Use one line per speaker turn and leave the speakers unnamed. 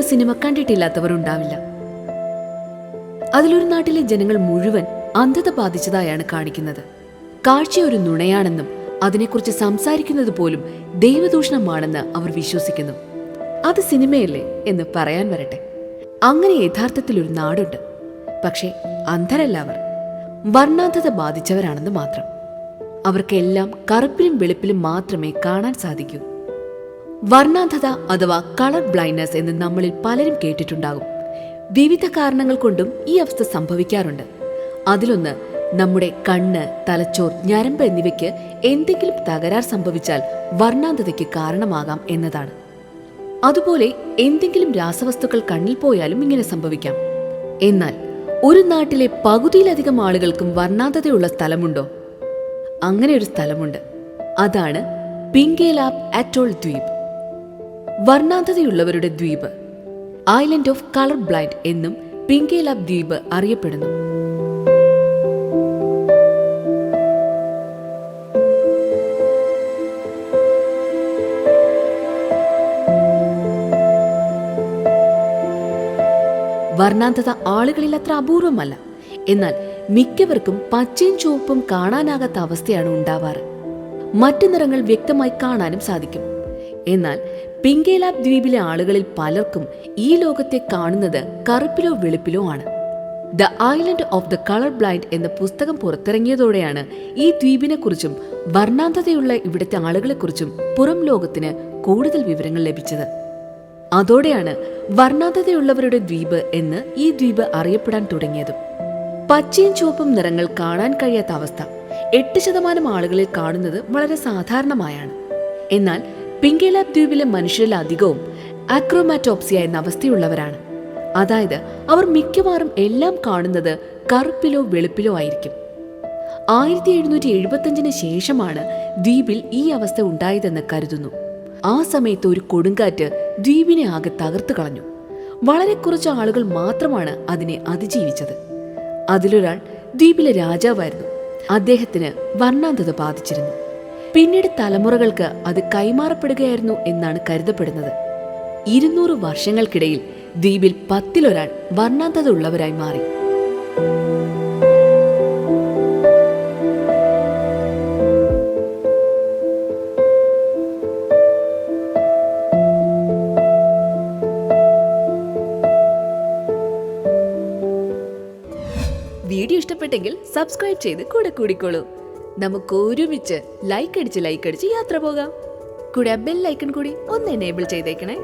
Cinema കണ്ടിട്ടില്ലാത്തവർ ഉണ്ടാവില്ല. അതിലൊരു നാട്ടിലെ ജനങ്ങൾ മുഴുവൻ അന്ധത ബാധിച്ചതായാണ് കാണിക്കുന്നത്. കാഴ്ച ഒരു നുണയാണെന്നും അതിനെക്കുറിച്ച് സംസാരിക്കുന്നത് പോലും ദൈവദൂഷണമാണെന്ന് അവർ വിശ്വസിക്കുന്നു. അത് സിനിമയല്ലേ എന്ന് പറയാൻ വരട്ടെ. അങ്ങനെ യഥാർത്ഥത്തിൽ ഒരു നാടുണ്ട്. പക്ഷേ അന്ധരല്ല അവർ, വർണ്ണാന്ധത ബാധിച്ചവരാണെന്ന് മാത്രം. അവർക്കെല്ലാം കറുപ്പിലും വെളുപ്പിലും മാത്രമേ കാണാൻ സാധിക്കൂ. വർണ്ണാന്ധത അഥവാ കളർ ബ്ലൈൻഡ്നസ് എന്ന് നമ്മളിൽ പലരും കേട്ടിട്ടുണ്ടാകും. വിവിധ കാരണങ്ങൾ കൊണ്ടും ഈ അവസ്ഥ സംഭവിക്കാറുണ്ട്. അതിലൊന്ന് നമ്മുടെ കണ്ണ്, തലച്ചോർ, ഞരമ്പ് എന്നിവയ്ക്ക് എന്തെങ്കിലും തകരാർ സംഭവിച്ചാൽ വർണ്ണാന്ധതയ്ക്ക് കാരണമാകാം എന്നതാണ്. അതുപോലെ എന്തെങ്കിലും രാസവസ്തുക്കൾ കണ്ണിൽ പോയാലും ഇങ്ങനെ സംഭവിക്കാം. എന്നാൽ ഒരു നാട്ടിലെ പകുതിയിലധികം ആളുകൾക്കും വർണ്ണാന്ധതയുള്ള സ്ഥലമുണ്ടോ? അങ്ങനെ ഒരു സ്ഥലമുണ്ട്. അതാണ് പിങ്കേലാബ് അറ്റോൾ ദ്വീപ്. വർണ്ണാന്ധതയുള്ളവരുടെ ദ്വീപ്, ഐലൻഡ് ഓഫ് കളർ ബ്ലൈൻഡ് എന്നും പിങ്കേലാബ് ദ്വീപ് അറിയപ്പെടുന്നു. വർണ്ണാന്ധത ആളുകളിൽ അത്ര അപൂർവമല്ല. എന്നാൽ മിക്കവർക്കും പച്ചയും ചുവപ്പും കാണാനാകാത്ത അവസ്ഥയാണ് ഉണ്ടാവാറ്. മറ്റു നിറങ്ങൾ വ്യക്തമായി കാണാനും സാധിക്കും. എന്നാൽ പിങ്കേലാബ് ദ്വീപിലെ ആളുകളിൽ പലർക്കും ഈ ലോകത്തെ കാണുന്നത് കറുപ്പിലോ വെളുപ്പിലോ ആണ്. The island of the colour blind എന്ന പുസ്തകം പുറത്തിറങ്ങിയതോടെയാണ് ഈ ദ്വീപിനെക്കുറിച്ചും വർണ്ണാന്ധതയുള്ള ഇവിടുത്തെ ആളുകളെക്കുറിച്ചും പുറം ലോകത്തിന് കൂടുതൽ വിവരങ്ങൾ ലഭിച്ചത്. അതോടെയാണ് വർണ്ണാന്ധതയുള്ളവരുടെ ദ്വീപ് എന്ന് ഈ ദ്വീപ് അറിയപ്പെടാൻ തുടങ്ങിയതും. പച്ചയും ചുവപ്പും നിറങ്ങൾ കാണാൻ കഴിയാത്ത അവസ്ഥ 8% ആളുകളിൽ കാണുന്നത് വളരെ സാധാരണമായാണ്. എന്നാൽ പിങ്കേലാബ് ദ്വീപിലെ മനുഷ്യരിൽ അധികവും അക്രോമാറ്റോപ്സിയ എന്ന അവസ്ഥയുള്ളവരാണ്. അതായത് അവർ മിക്കവാറും എല്ലാം കാണുന്നത് കറുപ്പിലോ വെളുപ്പിലോ ആയിരിക്കും. 1775 ശേഷമാണ് ദ്വീപിൽ ഈ അവസ്ഥ ഉണ്ടായതെന്ന് കരുതുന്നു. ആ സമയത്ത് ഒരു കൊടുങ്കാറ്റ് ദ്വീപിനെ ആകെ തകർത്തു കളഞ്ഞു. വളരെ കുറച്ച് ആളുകൾ മാത്രമാണ് അതിനെ അതിജീവിച്ചത്. അതിലൊരാൾ ദ്വീപിലെ രാജാവായിരുന്നു. അദ്ദേഹത്തിന് വർണ്ണാന്ധത ബാധിച്ചിരുന്നു. പിന്നീട് തലമുറകൾക്ക് അത് കൈമാറപ്പെടുകയായിരുന്നു എന്നാണ് കരുതപ്പെടുന്നത്. 200 വർഷങ്ങൾക്കിടയിൽ ദ്വീപിൽ 10 വർണ്ണാന്ധത ഉള്ളവരായി മാറി. വീഡിയോ ഇഷ്ടപ്പെട്ടെങ്കിൽ സബ്സ്ക്രൈബ് ചെയ്ത് കൂടെ കൂടിക്കോളൂ. നമുക്ക് ഒരുമിച്ച് ലൈക്ക് അടിച്ച് യാത്ര പോകാം. കൂടെ ബെൽ ഐക്കൺ കൂടി ഒന്ന് എനേബിൾ ചെയ്തേക്കണേ.